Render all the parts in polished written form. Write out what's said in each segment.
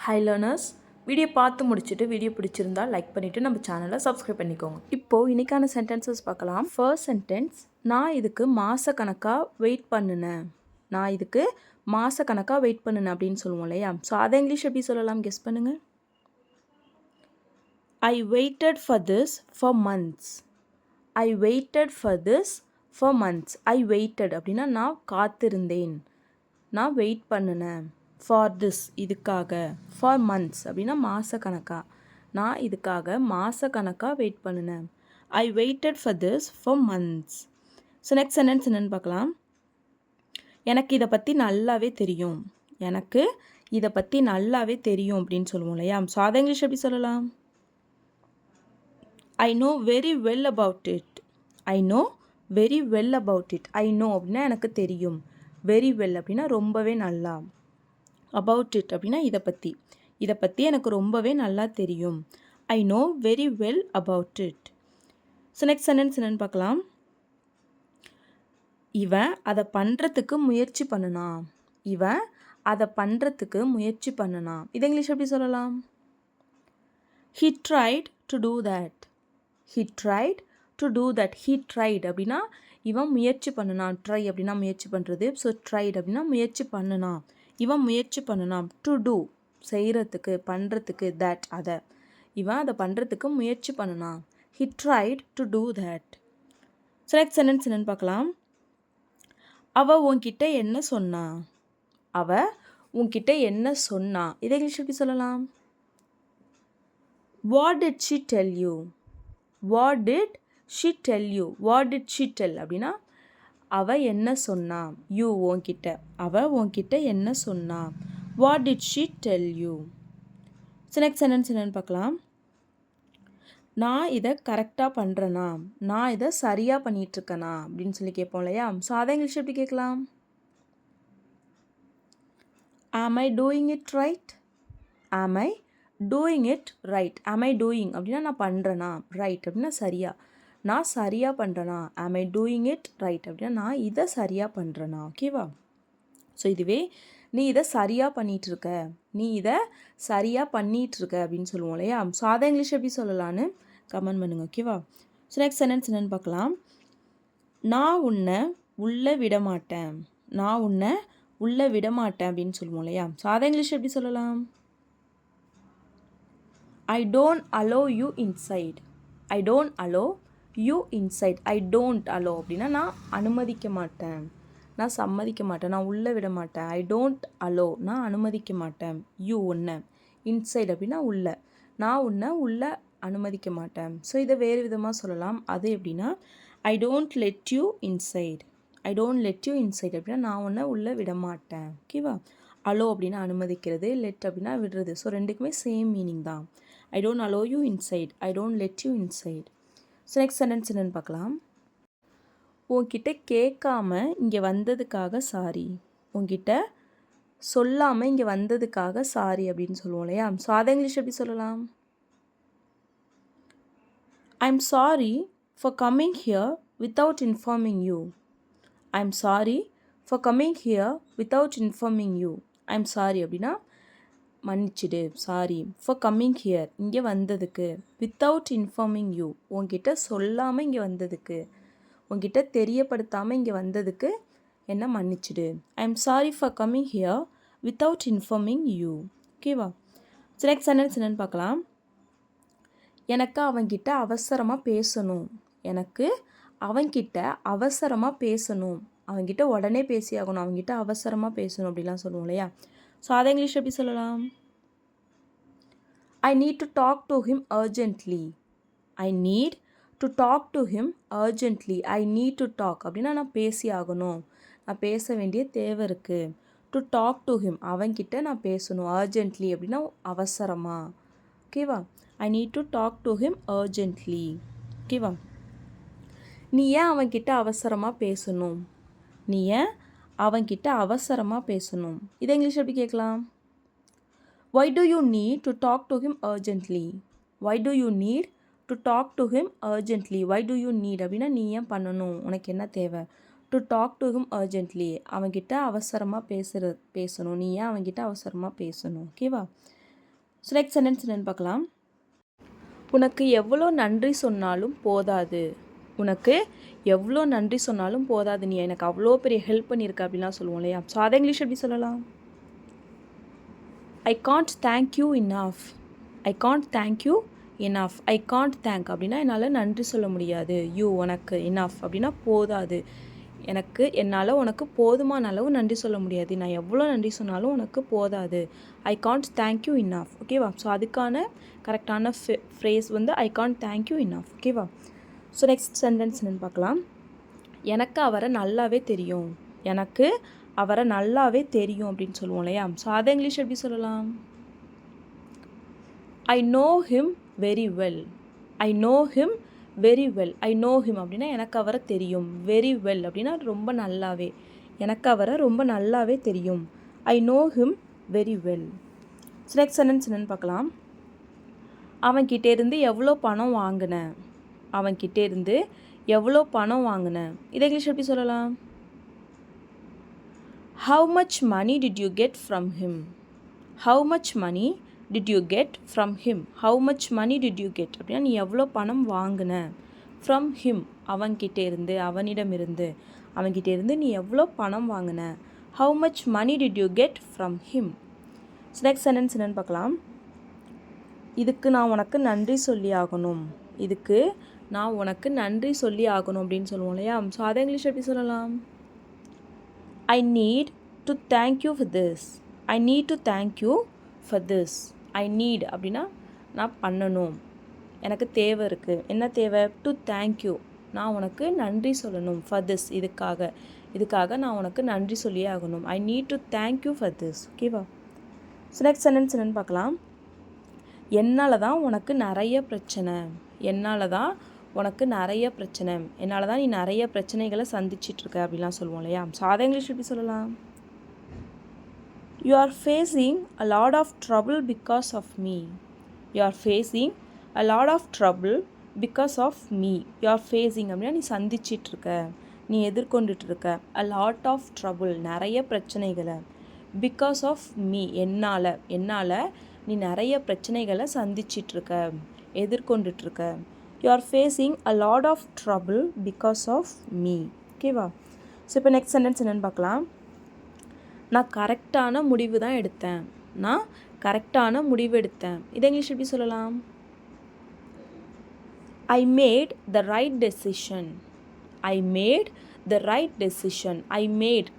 Hi learners, video பார்த்து முடிச்சுட்டு video பிடிச்சிருந்தா லைக் பண்ணிவிட்டு நம்ம சேனலை சப்ஸ்கிரைப் பண்ணிக்கோங்க. இப்போது இன்றைக்கான சென்டென்சஸ் பார்க்கலாம். ஃபர்ஸ்ட் சென்டென்ஸ், நான் இதுக்கு மாதக்கணக்காக வெயிட் பண்ணினேன். நான் இதுக்கு மாதக்கணக்காக வெயிட் பண்ணினேன் அப்படின்னு சொல்லுவோம் இல்லையா? ஸோ அதை இங்கிலீஷ் எப்படி சொல்லலாம், கெஸ் பண்ணுங்கள். ஐ weighted for this for months. I weighted for this for months. I weighted அப்படின்னா நான் காத்திருந்தேன், நான் வெயிட் பண்ணினேன். ஃபார் திஸ் இதுக்காக, ஃபார் மந்த்ஸ் அப்படின்னா மாதக்கணக்காக, நான் இதுக்காக மாதக்கணக்காக வெயிட் பண்ணினேன். ஐ weighted for this for months. So next sentence என்னென்னு பார்க்கலாம். எனக்கு இதை பற்றி நல்லாவே தெரியும். எனக்கு இதை பற்றி நல்லாவே தெரியும் அப்படின்னு சொல்லுவோம் இல்லையா? ஸோ அதை இங்கிலீஷ் எப்படி சொல்லலாம்? I no very well about it. I know very well about it. I know அப்படின்னா எனக்கு தெரியும், வெரி வெல் அப்படின்னா ரொம்பவே நல்லா, அபவுட் இட் அப்படின்னா இதை பற்றி எனக்கு ரொம்பவே நல்லா தெரியும். I no very well about it. So next sentence என்னென்னு பார்க்கலாம். இவன் அதை பண்ணுறதுக்கு முயற்சி பண்ணினான். இவன் அதை பண்ணுறதுக்கு முயற்சி பண்ணினான். இது இங்கிலீஷ் எப்படி சொல்லலாம்? He tried to do that. He tried to do that. He tried அப்படின்னா இவன் முயற்சி பண்ணினான். ட்ரை அப்படின்னா முயற்சி பண்ணுறது. ஸோ ட்ரைட் அப்படின்னா முயற்சி பண்ணினான். இவன் முயற்சி பண்ணனான். டு டூ செய்கிறதுக்கு, பண்ணுறதுக்கு, தட் அதை. இவன் அதை பண்ணுறதுக்கு முயற்சி பண்ணனான். He tried to do that. So next sentence என்னென்னு பார்க்கலாம். அவள் உன்கிட்ட என்ன சொன்னா. அவள் உன்கிட்ட என்ன சொன்னா. இதை இங்கிலீஷ் எப்படி சொல்லலாம்? What did she tell you. What did she tell you. What did she tell அப்படின்னா அவள் என்ன சொன்னா. யூ உன்கிட்ட, அவள் உன்கிட்ட என்ன சொன்னா. What did she tell you. So next sentence என்னென்னு பார்க்கலாம். நான் இதை கரெக்டாக பண்ணுறேனா, நான் இதை சரியாக பண்ணிகிட்ருக்கேனா அப்படின்னு சொல்லி கேட்போம் இல்லையா? ஸோ அதை இங்கிலீஷ் எப்படி கேட்கலாம்? ஆம் ஐ டூயிங் இட் ரைட். ஆம் ஐ டூயிங் இட் ரைட். ஆம் ஐ டூயிங் அப்படின்னா நான் பண்ணுறேனா, ரைட் அப்படின்னா சரியா, நான் சரியாக பண்ணுறேனா. ஆம் ஐ டூயிங் இட் ரைட் அப்படின்னா நான் இதை சரியாக பண்ணுறேனா. ஓகேவா? ஸோ இதுவே நீ இதை சரியாக பண்ணிகிட்ருக்க, நீ இதை சரியாக பண்ணிகிட்ருக்க அப்படின்னு சொல்லுவோம் இல்லையா? ஸோ அதை இங்கிலீஷ் எப்படி சொல்லலான்னு கமெண்ட் பண்ணுங்க. ஓகேவா? ஸோ நெக்ஸ்ட் சென்டென்ஸ் என்னென்னு பார்க்கலாம். நான் உன்னை உள்ளே விடமாட்டேன். நான் உன்னை உள்ளே விடமாட்டேன் அப்படின்னு சொல்லுவோம் இல்லையா? ஸோ அதை இங்கிலீஷ் எப்படி சொல்லலாம்? I don't allow you inside. I don't allow you inside. I don't allow அப்படின்னா நான் அனுமதிக்க மாட்டேன், நான் சம்மதிக்க மாட்டேன், நான் உள்ளே விட மாட்டேன். ஐ டோன்ட் அலோ நான் அனுமதிக்க மாட்டேன். யூ உன்னை, இன்சைட் அப்படின்னா உள்ளே, நான் உன்னை உள்ளே அனுமதிக்க மாட்டேன். ஸோ இதை வேறு விதமாக சொல்லலாம். அது எப்படின்னா ஐ don't let you inside. I don't let you inside அப்படின்னா நான் உன்னை உள்ளே விட மாட்டேன். ஓகேவா? அலோ அப்படின்னா அனுமதிக்கிறது, லெட் அப்படின்னா விடுறது. ஸோ ரெண்டுக்குமே சேம் மீனிங் தான். I don't allow you inside, I don't let you inside. So next sentence என்னென்னு பார்க்கலாம். உன்கிட்ட கேட்காம இங்கே வந்ததுக்காக சாரி. உன்கிட்ட சொல்லாமல் இங்கே வந்ததுக்காக சாரி அப்படின்னு சொல்லுவோம் இல்லையா? ஸோ அதை இங்கிலீஷ் எப்படி சொல்லலாம்? I am sorry for coming here without informing you. I am sorry for coming here without informing you. I am sorry அப்படின்னா மன்னிச்சிடு, சாரி. ஃபார் கம்மிங் ஹியர் இங்கே வந்ததுக்கு, வித்தவுட் இன்ஃபார்மிங் யூ உங்ககிட்ட சொல்லாமல் இங்கே வந்ததுக்கு, உங்ககிட்ட தெரியப்படுத்தாமல் இங்கே வந்ததுக்கு என்ன மன்னிச்சிடு. I am sorry for coming here without informing you. ஓகேவா? நெக்ஸ்ட் சென்டென்ஸ் என்னென்னு பார்க்கலாம். எனக்கு அவன்கிட்ட அவசரமாக பேசணும். எனக்கு அவன்கிட்ட அவசரமாக பேசணும். அவன்கிட்ட உடனே பேசி ஆகணும், அவன்கிட்ட அவசரமாக பேசணும் அப்படிலாம் சொல்லுவோம் இல்லையா? ஸோ அதை இங்கிலீஷ் எப்படி சொல்லலாம்? I need to talk to him urgently. I need to talk to him urgently. I need to talk அப்படின்னா நான் பேசி ஆகணும், நான் பேச வேண்டிய தேவை இருக்குது. டு டாக் டு ஹிம் அவன்கிட்ட நான் பேசணும். அர்ஜென்ட்லி அப்படின்னா அவசரமாக. ஓகேவா? I need to talk to him urgently. ஓகேவா? நீ ஏன் அவன்கிட்ட அவசரமாக பேசணும். நீ ஏன் அவன்கிட்ட அவசரமாக பேசணும். இதை இங்கிலீஷ் எப்படி கேட்கலாம்? Why do you need to talk to him urgently? Why do you need to talk to him urgently? Why do you need அப்படின்னா நீ ஏன் பண்ணணும், உனக்கு என்ன தேவை. To talk to him urgently அவன்கிட்ட அவசரமாக பேசணும், நீ ஏன் அவன்கிட்ட அவசரமாக பேசணும். ஓகேவா? ஸோ நெக்ஸ்ட் சென்டென்ஸ் என்னென்னு பார்க்கலாம். உனக்கு எவ்வளோ நன்றி சொன்னாலும் போதாது. உனக்கு எவ்வளோ நன்றி சொன்னாலும் போதாது, நீ எனக்கு அவ்வளோ பெரிய ஹெல்ப் பண்ணியிருக்க அப்படின்லாம் சொல்லுவோம் இல்லையா. ஸோ அதை இங்கிலீஷ் எப்படி சொல்லலாம்? I can't thank you enough. I can't thank you enough. I can't thank அப்படின்னா என்னால் நன்றி சொல்ல முடியாது. யூ உனக்கு, இனஃப் அப்படின்னா போதாது. என்னால் உனக்கு போதுமான அளவு நன்றி சொல்ல முடியாது. நான் எவ்வளோ நன்றி சொன்னாலும் உனக்கு போதாது. I can't thank you enough. ஓகேவா? ஸோ அதுக்கான கரெக்டான ஃப்ரேஸ் வந்து I can't thank you enough. ஓகேவா? ஸோ நெக்ஸ்ட் சென்டென்ஸ் என்னென்னு பார்க்கலாம். எனக்கு அவரை நல்லாவே தெரியும். எனக்கு அவரை நல்லாவே தெரியும் அப்படின்னு சொல்லுவோம் இல்லையா. ஸோ அதை இங்கிலீஷ் எப்படி சொல்லலாம்? I know him very well. I know him very well. I know him அப்படின்னா எனக்கு அவரை தெரியும். வெரி வெல் அப்படின்னா ரொம்ப நல்லாவே. எனக்கு அவரை ரொம்ப நல்லாவே தெரியும். I know him very well. Next sentence என்னென்னு பார்க்கலாம். அவன்கிட்டேருந்து எவ்வளோ பணம் வாங்கினேன். அவன்கிட்டேருந்து எவ்வளோ பணம் வாங்கினேன். இதை இங்கிலீஷ் எப்படி சொல்லலாம்? How much money did you get from him. How much money did you get from him. How much money did you get அப்படின்னா நீ எவ்வளோ பணம் வாங்கின. ஃப்ரம் ஹிம் அவன்கிட்டேருந்து, அவனிடமிருந்து. அவன்கிட்டேருந்து நீ எவ்வளோ பணம் வாங்கின. How much money did you get from him. Next sentence என்னென்னு பார்க்கலாம். இதுக்கு நான் உனக்கு நன்றி சொல்லி ஆகணும். இதுக்கு நான் உனக்கு நன்றி சொல்லி ஆகணும் அப்படின்னு சொல்லுவோம் இல்லையா. ஸோ அதை இங்கிலீஷ் எப்படி சொல்லலாம்? I need to thank you for this. I need to thank you for this. I need அப்படின்னா நான் பண்ணணும், எனக்கு தேவை இருக்குது. என்ன தேவை? டு தேங்க்யூ, நான் உனக்கு நன்றி சொல்லணும். ஃபார் திஸ் இதுக்காக நான் உனக்கு நன்றி சொல்லியே ஆகணும். ஐ need to thank you for this. ஓகேவா? ஸோ நெக்ஸ்ட் சென்டென்ஸ் என்னென்னு பார்க்கலாம். என்னால் தான் உனக்கு நிறைய பிரச்சனை. என்னால் தான் உனக்கு நிறைய பிரச்சனை. என்னால் தான் நீ நிறைய பிரச்சனைகளை சந்திச்சிட்ருக்க அப்படிலாம் சொல்லுவோம் இல்லையா. ஸோ அதை இங்கிலீஷ் எப்படி சொல்லலாம்? You are facing a lot of trouble because of me. You are facing a lot of trouble because of me. You are facing அப்படின்னா நீ சந்திச்சிட்ருக்க, நீ எதிர்கொண்டுட்ருக்க. a lot of trouble நிறைய பிரச்சனைகளை. because of me என்னால் நீ நிறைய பிரச்சனைகளை சந்திச்சிட்ருக்க, எதிர்கொண்டுட்ருக்க. You are facing a lot of trouble because of me. ஓகேவா? ஸோ இப்போ நெக்ஸ்ட் சென்டென்ஸ் என்னென்னு பார்க்கலாம். நான் கரெக்டான முடிவு தான் எடுத்தேன். நான் கரெக்டான முடிவு எடுத்தேன். இதை இங்கிலீஷ் எப்படி சொல்லலாம்? ஐ made the right decision. I made the right decision. I made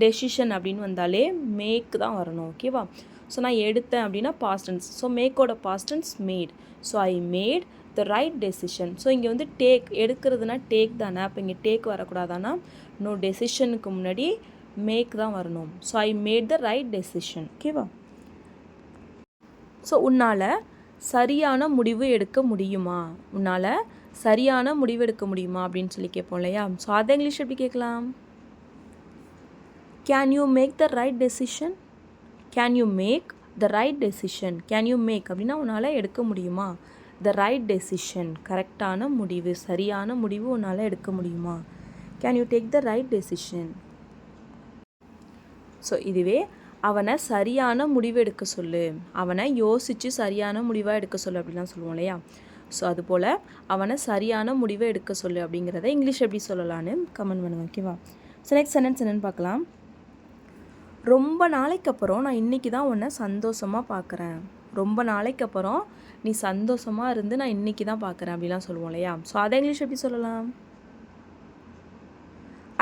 decision அப்படின்னு வந்தாலே மேக் தான் வரணும். ஓகேவா? ஸோ நான் எடுத்தேன் அப்படின்னா பாஸ்ட் டென்ஸ். ஸோ மேக்கோட past tense made. So I made the right decision. So இங்கே வந்து டேக், எடுக்கிறதுனா டேக் தானே. அப்போ இங்கே டேக் வரக்கூடாதானா? நோ, டெசிஷனுக்கு முன்னாடி மேக் தான் வரணும். So I made the right decision. ஓகேவா? ஸோ உன்னால் சரியான முடிவு எடுக்க முடியுமா. உன்னால் சரியான முடிவு எடுக்க முடியுமா அப்படின்னு சொல்லி கேட்போம் இல்லையா. ஸோ அதை இங்கிலீஷ் எப்படி கேட்கலாம்? Can you make the right decision. Can you make the right decision. Can you make அப்படின்னா உன்னால் எடுக்க முடியுமா. த ரைட் டெசிஷன் கரெக்டான முடிவு, சரியான முடிவு உன்னால் எடுக்க முடியுமா. Can you take the right decision. So இதுவே அவனை சரியான முடிவு எடுக்க சொல்லு, அவனை யோசித்து சரியான முடிவாக எடுக்க சொல்லு அப்படின்லாம் சொல்லுவோம் இல்லையா. ஸோ அதுபோல் அவனை சரியான முடிவை எடுக்க சொல்லு அப்படிங்கிறத இங்கிலீஷ் எப்படி சொல்லலான்னு கமெண்ட் பண்ணுங்க. ஓகேவா? ஸோ நெக்ஸ்ட் சென்டென்ஸ் என்னென்னு பார்க்கலாம். ரொம்ப நாளைக்கு அப்புறம் நான் இன்றைக்கி தான் உன்னை சந்தோஷமாக பார்க்குறேன். ரொம்ப நாளைக்கு அப்புறம் நீ சந்தோஷமாக இருந்து நான் இன்றைக்கி தான் பார்க்குறேன் அப்படிலாம் சொல்லுவோம் இல்லையா. ஸோ அதை இங்கிலீஷ் எப்படி சொல்லலாம்?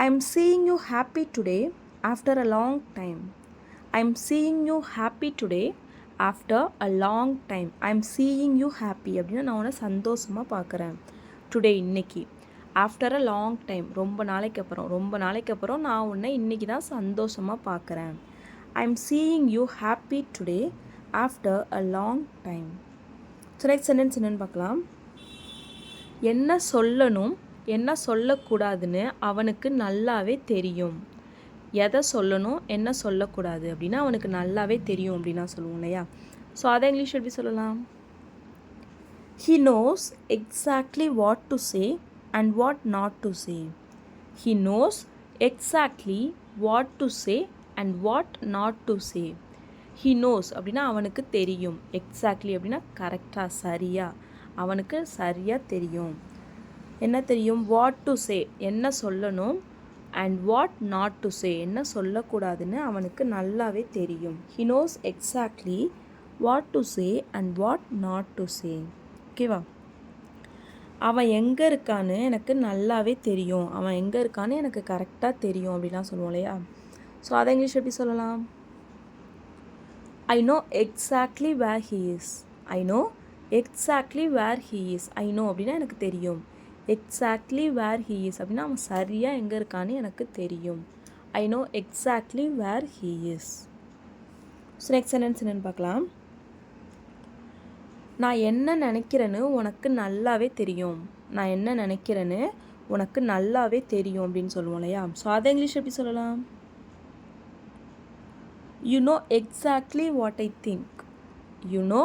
I am seeing you happy today after a long time. I'm seeing you happy today after a long time. I'm seeing you happy அப்படின்னா நான் உன்னை சந்தோஷமாக பார்க்குறேன். டுடே இன்னைக்கு. ஆஃப்டர் அ லாங் டைம் ரொம்ப நாளைக்கு அப்புறம் நான் உன்னை இன்றைக்கி தான் சந்தோஷமாக பார்க்குறேன். I'm seeing you happy today after a long time. So next sentence என்னென்னு பார்க்கலாம். என்ன சொல்லணும் என்ன சொல்லக்கூடாதுன்னு அவனுக்கு நல்லாவே தெரியும். எதை சொல்லணும் என்ன சொல்லக்கூடாது அப்படின்னா அவனுக்கு நல்லாவே தெரியும் அப்படின்னா சொல்லுவோம் இல்லையா. ஸோ அதை இங்கிலீஷ் எப்படி சொல்லலாம்? He knows exactly what to say and what not to say. He knows exactly what to say and what not to say. He knows அப்படின்னா அவனுக்கு தெரியும். எக்ஸாக்ட்லி அப்படின்னா கரெக்டாக சரியாக, அவனுக்கு சரியாக தெரியும். என்ன தெரியும்? வாட் டு சே என்ன சொல்லணும், and what not to say என்ன சொல்லக்கூடாதுன்னு அவனுக்கு நல்லாவே தெரியும். He knows exactly what to say and what not to say. ஓகேவா? அவன் எங்கே இருக்கான்னு எனக்கு நல்லாவே தெரியும், அவன் எங்கே இருக்கான்னு எனக்கு கரெக்டாக தெரியும் அப்படிலாம் சொல்லுவோம் இல்லையா? ஸோ அதை இங்கிலீஷ் எப்படி சொல்லலாம்? I know exactly where he is. I know exactly where he is. I know அப்படின்னா எனக்கு தெரியும். எக்ஸாக்ட்லி வேர் ஹீ இஸ் அப்படின்னா அவன் சரியாக எங்கே இருக்கான்னு எனக்கு தெரியும். I know exactly where he is. So next sentence என்னென்னு பார்க்கலாம். நான் என்ன நினைக்கிறேன்னு உனக்கு நல்லாவே தெரியும். நான் என்ன நினைக்கிறேன்னு உனக்கு நல்லாவே தெரியும் அப்படின்னு சொல்லுவோம் இல்லையா? ஸோ அதை இங்கிலீஷ் எப்படி சொல்லலாம்? You know exactly what I think. You know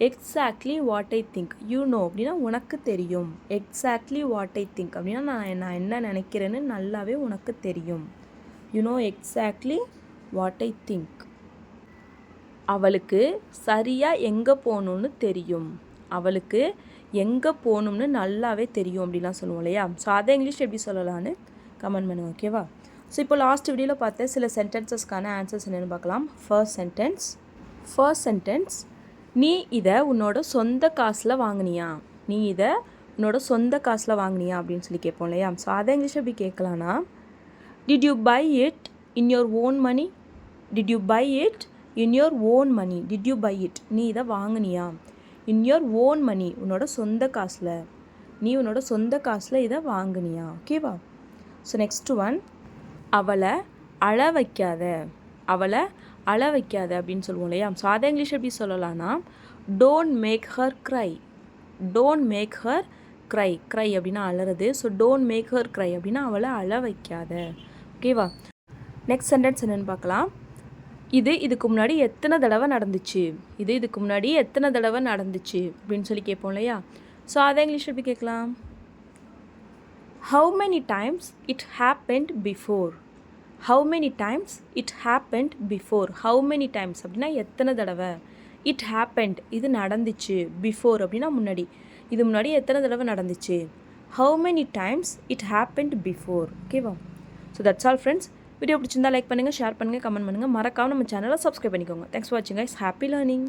exactly what I think. You know அப்படின்னா உனக்கு தெரியும். எக்ஸாக்ட்லி வாட் ஐ திங்க் அப்படின்னா நான் என்ன நினைக்கிறேன்னு நல்லாவே உனக்கு தெரியும். You know exactly what I think. அவளுக்கு சரியாக எங்கே போகணுன்னு தெரியும். அவளுக்கு எங்கே போகணும்னு நல்லாவே தெரியும் அப்படின்லாம் சொல்லுவோம் இல்லையா? ஸோ அதை இங்கிலீஷ் எப்படி சொல்லலான்னு கமெண்ட் பண்ணுங்க. ஓகேவா? ஸோ இப்போ லாஸ்ட் வீடியோவில் பார்த்த சில சென்டென்சஸ்க்கான ஆன்சர்ஸ் என்னென்னு பார்க்கலாம். ஃபர்ஸ்ட் சென்டென்ஸ் நீ இதை உன்னோட சொந்த காசில் வாங்கினியா. நீ இதை உன்னோட சொந்த காசில் வாங்கினியா அப்படின்னு சொல்லி கேட்போம் இல்லையா? ஸோ அதை இங்கிலீஷ் எப்படி கேட்கலான்னா, did you buy it in your own money. Did you buy it in your own money. Did you buy it நீ இதை வாங்கினியா. இன் யோர் ஓன் மணி உன்னோட சொந்த காசில். நீ உன்னோட சொந்த காசில் இதை வாங்கினியா. ஓகேவா? ஸோ நெக்ஸ்ட் ஒன், அவளை அழ வைக்காத. அவளை அழ வைக்காத அப்படின்னு சொல்லுவோம் இல்லையா? ஸோ அதை இங்கிலீஷ் எப்படி சொல்லலாம்னா, don't make her cry. Don't make her cry. Cry அப்படின்னா அழறது. So don't make her cry அப்படின்னா அவளை அழ வைக்காத. ஓகேவா? நெக்ஸ்ட் சென்டென்ஸ் என்னென்னு பார்க்கலாம். இதுக்கு முன்னாடி எத்தனை தடவை நடந்துச்சு. இதுக்கு முன்னாடி எத்தனை தடவை நடந்துச்சு அப்படின்னு சொல்லி கேட்போம் இல்லையா? ஸோ அதை இங்கிலீஷ் எப்படி கேட்கலாம்? How many times it happened before. How many times it happened before. How many times அப்படின்னா எத்தனை தடவை. இட் ஹேப்பன்ட் இது நடந்துச்சு. பிஃபோர் அப்படின்னா முன்னாடி. இது முன்னாடி எத்தனை தடவை நடந்துச்சு. How many times it happened before. ஓகேவா? So that's all friends. Video பிடிச்சிருந்தா லைக் பண்ணுங்கள், ஷேர் பண்ணுங்கள், கமெண்ட் பண்ணுங்கள். மறக்காம நம்ம சேனலை சப்ஸ்கிரைப் பண்ணிக்கோங்க. தேங்க்ஸ் ஃபார் வாட்சிங் கைஸ். Happy learning.